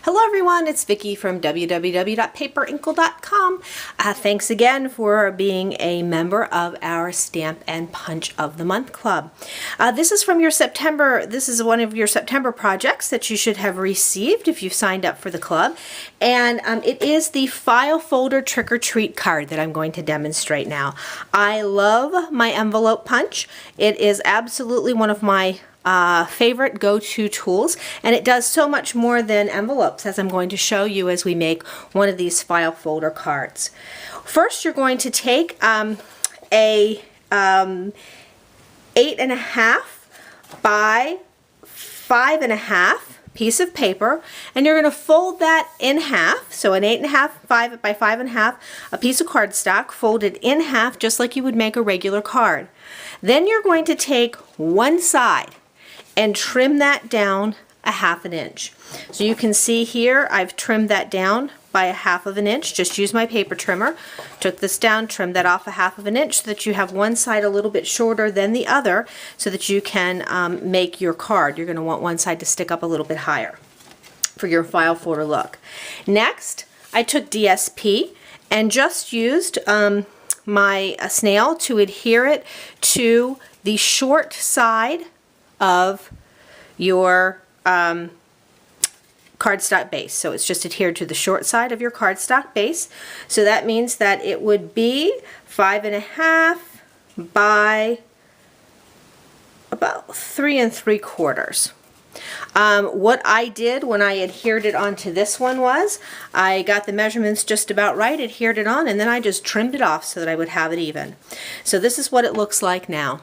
Hello everyone, it's Vicki from www.paperinkle.com. Thanks again for being a member of our Stamp and Punch of the Month Club. This is from your September, this is one of your September projects that you should have received if you've signed up for the club. And it is the file folder trick or treat card that I'm going to demonstrate now. I love my envelope punch. It is absolutely one of my favorite go-to tools, and it does so much more than envelopes, as I'm going to show you as we make one of these file folder cards. First, you're going to take a 8.5 by 5.5 piece of paper, and you're going to fold that in half. So an 8.5 5 by 5.5, a piece of cardstock, fold it in half just like you would make a regular card. Then you're going to take one side and trim that down a 1/2 inch. So you can see here I've trimmed that down by a 1/2 inch. Just use my paper trimmer. Took this down, trimmed that off a 1/2 inch so that you have one side a little bit shorter than the other so that you can make your card. You're going to want one side to stick up a little bit higher for your file folder look. Next, I took DSP and just used my snail to adhere it to the short side of your cardstock base. So it's just adhered to the short side of your cardstock base. So that means that it would be 5.5 by about 3 3/4. What I did when I adhered it onto this one was I got the measurements just about right, adhered it on, and then I just trimmed it off so that I would have it even. So this is what it looks like now.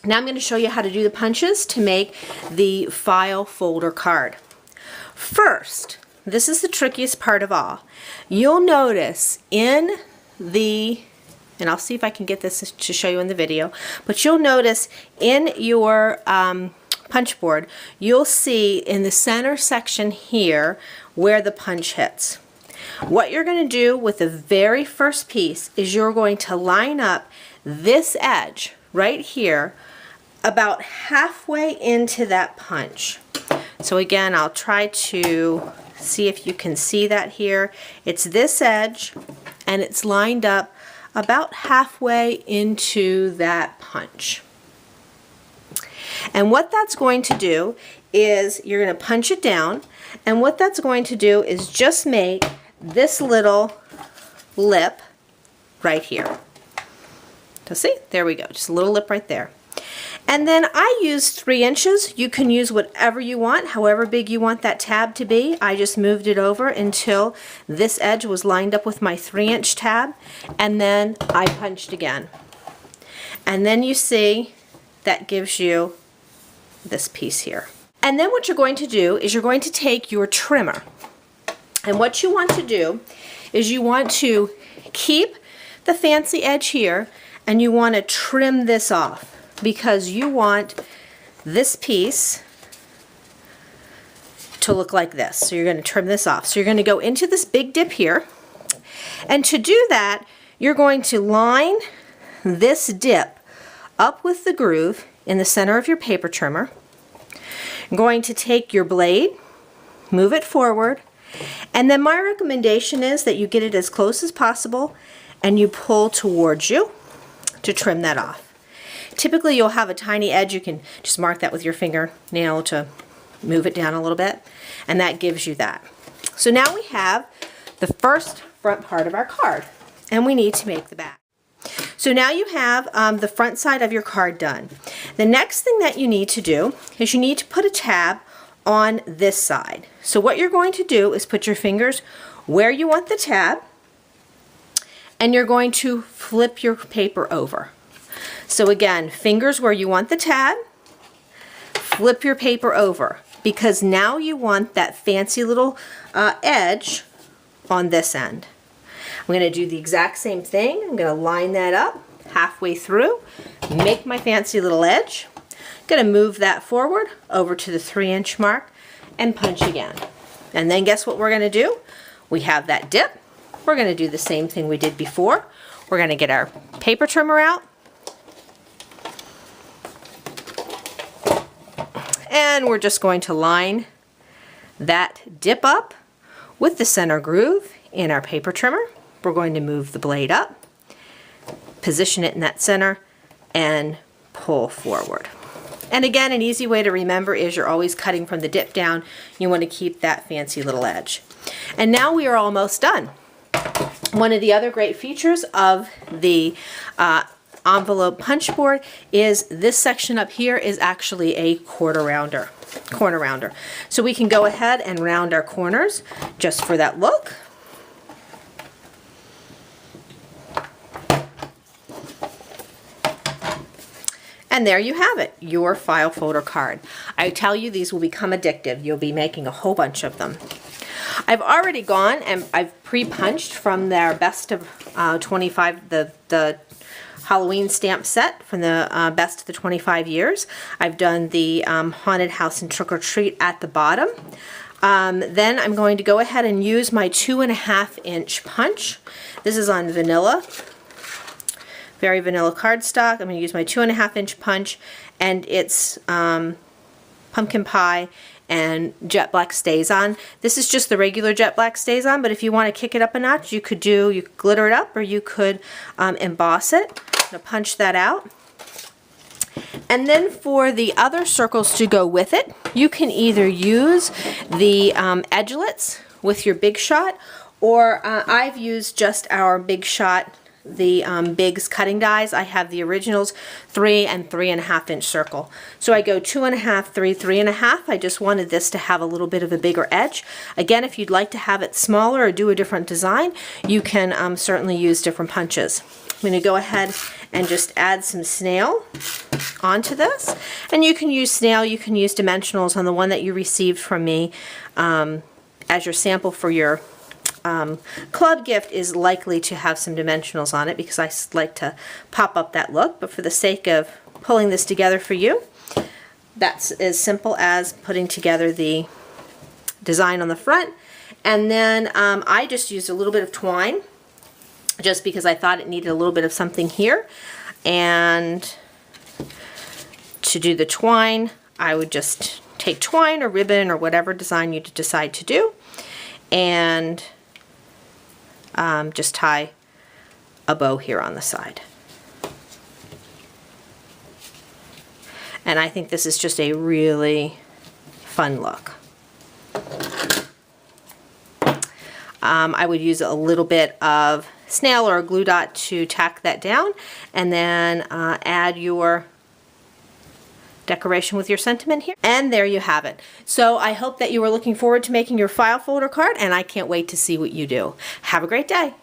Now I'm going to show you how to do the punches to make the file folder card. First, this is the trickiest part of all. You'll notice in the, and I'll see if I can get this to show you in the video, but you'll notice in your punch board, you'll see in the center section here where the punch hits. What you're going to do with the very first piece is you're going to line up this edge right here about halfway into that punch. So again, I'll try to see if you can see that here. It's this edge and it's lined up about halfway into that punch. And what that's going to do is you're going to punch it down, and what that's going to do is just make this little lip right here. So see, there we go, just a little lip right there. And then I used 3 inches. You can use whatever you want, however big you want that tab to be. I just moved it over until this edge was lined up with my 3-inch tab, and then I punched again. And then you see that gives you this piece here. And then what you're going to do is you're going to take your trimmer, and what you want to do is you want to keep the fancy edge here, and you want to trim this off because you want this piece to look like this. So you're going to trim this off. So you're going to go into this big dip here, and to do that you're going to line this dip up with the groove in the center of your paper trimmer. You're going to take your blade, move it forward, and then my recommendation is that you get it as close as possible and you pull towards you to trim that off. Typically you'll have a tiny edge. You can just mark that with your fingernail to move it down a little bit, and that gives you that. So now we have the first front part of our card, and we need to make the back. So now you have the front side of your card done. The next thing that you need to do is you need to put a tab on this side. So what you're going to do is put your fingers where you want the tab, and you're going to flip your paper over. So again, fingers where you want the tab, flip your paper over, because now you want that fancy little edge on this end. I'm going to do the exact same thing. I'm going to line that up halfway through, make my fancy little edge. I'm going to move that forward over to the 3-inch mark and punch again. And then guess what we're going to do? We have that dip. We're going to do the same thing we did before. We're going to get our paper trimmer out, and we're just going to line that dip up with the center groove in our paper trimmer. We're going to move the blade up, position it in that center, and pull forward. And again, an easy way to remember is you're always cutting from the dip down. You want to keep that fancy little edge. And now we are almost done. One of the other great features of the envelope punch board is this section up here is actually a corner rounder. So we can go ahead and round our corners just for that look. And there you have it, your file folder card. I tell you, these will become addictive. You'll be making a whole bunch of them. I've already gone and I've pre-punched from their best of 25, the Halloween stamp set from the best of the 25 years. I've done the haunted house and trick or treat at the bottom. Then I'm going to go ahead and use my 2.5 inch punch. This is on vanilla. Very vanilla cardstock. I'm going to use my 2.5 inch punch, and it's pumpkin pie and jet black StazOn. This is just the regular jet black StazOn, but if you want to kick it up a notch, you could glitter it up, or you could emboss it. I'm going to punch that out. And then for the other circles to go with it, you can either use the edgelets with your Big Shot, or I've used just our Big Shot, the Big's cutting dies. I have the originals 3 and 3.5 inch circle. So I go 2.5, 3, 3.5. I just wanted this to have a little bit of a bigger edge. Again, if you'd like to have it smaller or do a different design, you can certainly use different punches. I'm going to go ahead and just add some snail onto this. And you can use snail, you can use dimensionals on the one that you received from me as your sample for your club gift is likely to have some dimensionals on it because I like to pop up that look, but for the sake of pulling this together for you, that's as simple as putting together the design on the front. And then I just used a little bit of twine just because I thought it needed a little bit of something here, and to do the twine I would just take twine or ribbon or whatever design you decide to do, and just tie a bow here on the side. And I think this is just a really fun look. I would use a little bit of snail or a glue dot to tack that down, and then add your decoration with your sentiment here. And there you have it. So I hope that you are looking forward to making your file folder card, and I can't wait to see what you do. Have a great day.